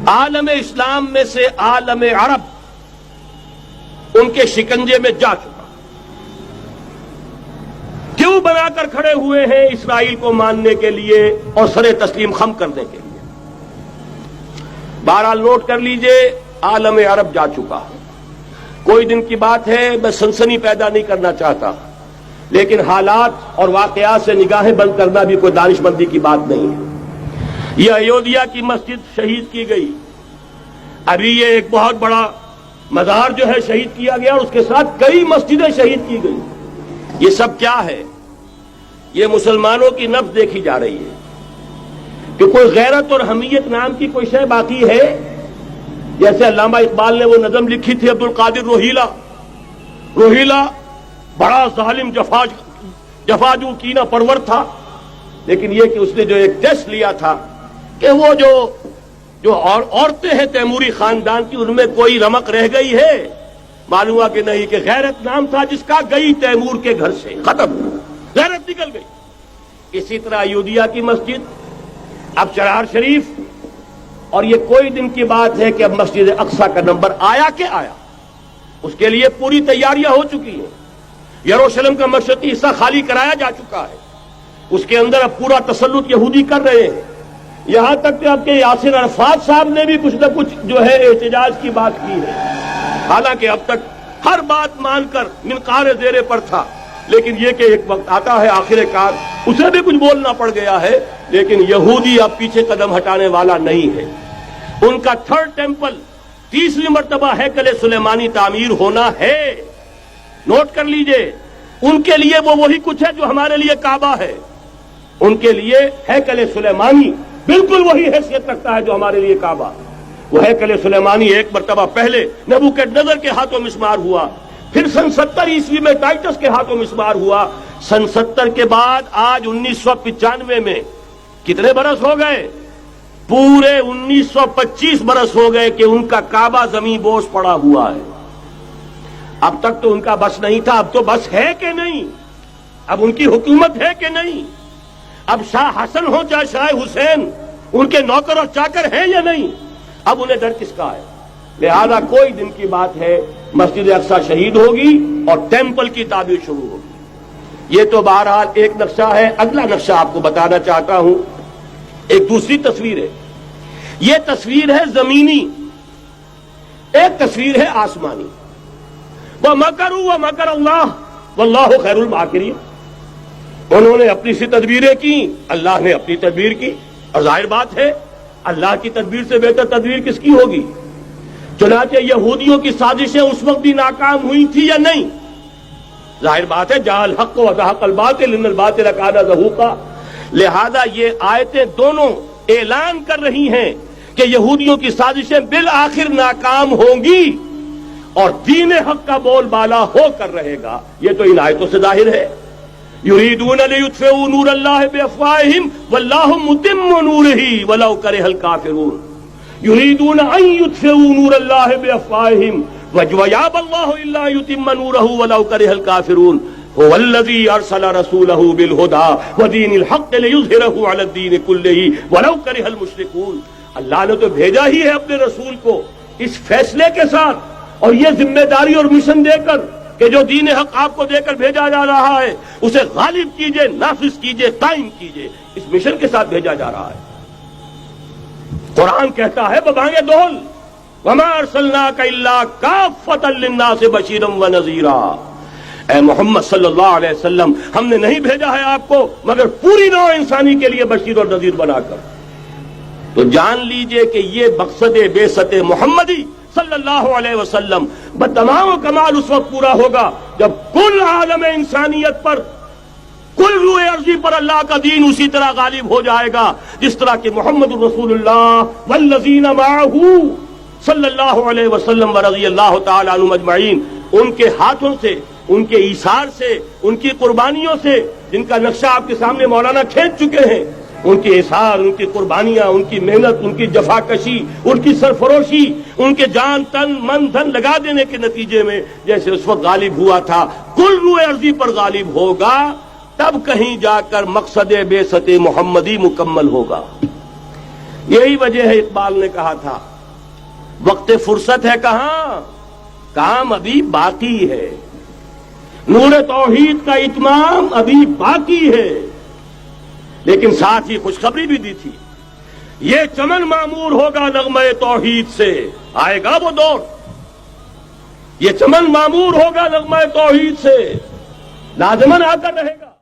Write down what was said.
عالم اسلام میں سے عالم عرب ان کے شکنجے میں جا چکا، کیوں بنا کر کھڑے ہوئے ہیں اسرائیل کو ماننے کے لیے اور سر تسلیم خم کرنے کے لیے؟ بہرحال نوٹ کر لیجئے، عالم عرب جا چکا ہے۔ کوئی دن کی بات ہے، میں سنسنی پیدا نہیں کرنا چاہتا، لیکن حالات اور واقعات سے نگاہیں بند کرنا بھی کوئی دانش مندی کی بات نہیں ہے۔ یہ ایودھیا کی مسجد شہید کی گئی، ابھی یہ ایک بہت بڑا مزار جو ہے شہید کیا گیا، اور اس کے ساتھ کئی مسجدیں شہید کی گئی۔ یہ سب کیا ہے؟ یہ مسلمانوں کی نفس دیکھی جا رہی ہے کہ کوئی غیرت اور حمیت نام کی کوئی شے باقی ہے؟ جیسے علامہ اقبال نے وہ نظم لکھی تھی، عبد القادر روہیلا بڑا ظالم جفاجو کینہ پرور تھا، لیکن یہ کہ اس نے جو ایک ٹیسٹ لیا تھا کہ وہ جو عورتیں ہیں تیموری خاندان کی، ان میں کوئی رمق رہ گئی ہے؟ معلوم ہوا کہ نہیں، کہ غیرت نام تھا جس کا گئی تیمور کے گھر سے، ختم، غیرت نکل گئی۔ اسی طرح ایودھیا کی مسجد، اب چرار شریف، اور یہ کوئی دن کی بات ہے کہ اب مسجد اقصی کا نمبر آیا کہ آیا، اس کے لیے پوری تیاریاں ہو چکی ہیں۔ یروشلم کا مشرقی حصہ خالی کرایا جا چکا ہے، اس کے اندر اب پورا تسلط یہودی کر رہے ہیں، یہاں تک کہ اب کے یاسر عرفات صاحب نے بھی کچھ نہ کچھ جو ہے احتجاج کی بات کی ہے، حالانکہ اب تک ہر بات مان کر منقار زیرے پر تھا، لیکن یہ کہ ایک وقت آتا ہے آخر کار اسے بھی کچھ بولنا پڑ گیا ہے۔ لیکن یہودی اب پیچھے قدم ہٹانے والا نہیں ہے۔ ان کا تھرڈ ٹیمپل، تیسری مرتبہ ہیکل سلیمانی تعمیر ہونا ہے۔ نوٹ کر لیجئے، ان کے لیے وہ وہی کچھ ہے جو ہمارے لیے کعبہ ہے، ان کے لیے ہیکل سلیمانی بالکل وہی حیثیت رکھتا ہے جو ہمارے لیے کعبہ۔ وہ ہیکل سلیمانی ایک مرتبہ پہلے نبوکدنضر کے ہاتھوں مسمار ہوا، پھر سن 70 عیسوی میں ٹائٹس کے ہاتھوں مسمار ہوا، سن 70 کے بعد آج 1995 میں کتنے برس ہو گئے؟ پورے 1925 برس ہو گئے کہ ان کا کعبہ زمین بوس پڑا ہوا ہے۔ اب تک تو ان کا بس نہیں تھا، اب تو بس ہے کہ نہیں؟ اب ان کی حکومت ہے کہ نہیں؟ اب شاہ حسن ہو چاہے شاہ حسین، ان کے نوکر اور چاکر ہیں یا نہیں؟ اب انہیں ڈر کس کا ہے؟ لہذا کوئی دن کی بات ہے، مسجد اقصی شہید ہوگی اور ٹیمپل کی تعمیر شروع ہوگی۔ یہ تو بہرحال ایک نقشہ ہے۔ اگلا نقشہ آپ کو بتانا چاہتا ہوں، ایک دوسری تصویر ہے۔ یہ تصویر ہے زمینی، ایک تصویر ہے آسمانی۔ وَمَكَرُوا وَمَكَرَ اللَّهُ وَاللَّهُ خَيْرُ الْمَاكِرِينَ۔ انہوں نے اپنی سی تدبیریں کی، اللہ نے اپنی تدبیر کی، اور ظاہر بات ہے اللہ کی تدبیر سے بہتر تدبیر کس کی ہوگی؟ چنانچہ یہودیوں کی سازشیں اس وقت بھی ناکام ہوئی تھی یا نہیں؟ ظاہر بات ہے جاء الحق وزهق الباطل ان الباطل کان زہوقا۔ لہذا یہ آیتیں دونوں اعلان کر رہی ہیں کہ یہودیوں کی سازشیں بالآخر ناکام ہوں گی اور دین حق کا بول بالا ہو کر رہے گا۔ یہ تو ان آیتوں سے ظاہر ہے۔ یریدون لیطفئوا نور اللہ بافواہہم واللہ متم نورہ ولو کرہ الکافرون۔ یریدون ان یطفئوا نور اللہ بافواہہم ویابى اللہ الا یتم نورہ ولو کرہ الکافرون۔ هو الذی ارسل رسولہ بالہدی ودین الحق لیظہرہ علی الدین کلہ ولو کرہ المشرکون۔ اللہ نے تو بھیجا ہی ہے اپنے رسول کو اس فیصلے کے ساتھ اور یہ ذمہ داری اور مشن دے کر کہ جو دین حق آپ کو دے کر بھیجا جا رہا ہے اسے غالب کیجئے، نافذ کیجئے، قائم کیجئے، اس مشن کے ساتھ بھیجا جا رہا ہے۔ قرآن کہتا ہے ببانگ دول وما ارسلناک الا کافۃ للناس بشیرا ونذیرا۔ اے محمد صلی اللہ علیہ وسلم، ہم نے نہیں بھیجا ہے آپ کو مگر پوری نوع انسانی کے لیے بشیر اور نذیر بنا کر۔ تو جان لیجئے کہ یہ مقصد بعثت محمدی صلی اللہ علیہ وسلم بتمام و کمال اس وقت پورا ہوگا جب کل عالم انسانیت پر، کل روئے ارضی پر اللہ کا دین اسی طرح غالب ہو جائے گا جس طرح کہ محمد رسول اللہ والذین معہ صلی اللہ علیہ وسلم ورضی اللہ تعالی عنہم اجمعین، ان کے ہاتھوں سے، ان کے ایثار سے، ان کی قربانیوں سے، جن کا نقشہ آپ کے سامنے مولانا کھینچ چکے ہیں، ان کے اثار، ان کی قربانیاں، ان کی محنت، ان کی جفاکشی، ان کی سرفروشی، ان کے جان تن من دھن لگا دینے کے نتیجے میں جیسے اس وقت غالب ہوا تھا کل روئے ارضی پر غالب ہوگا، تب کہیں جا کر مقصد بعثت محمدی مکمل ہوگا۔ یہی وجہ ہے اقبال نے کہا تھا وقت فرصت ہے کہاں، کام ابھی باقی ہے، نور توحید کا اتمام ابھی باقی ہے۔ لیکن ساتھ ہی خوشخبری بھی دی تھی، یہ چمن معمور ہوگا نغمہ توحید سے، آئے گا وہ دور، یہ چمن معمور ہوگا نغمہ توحید سے، لازماً آتا رہے گا۔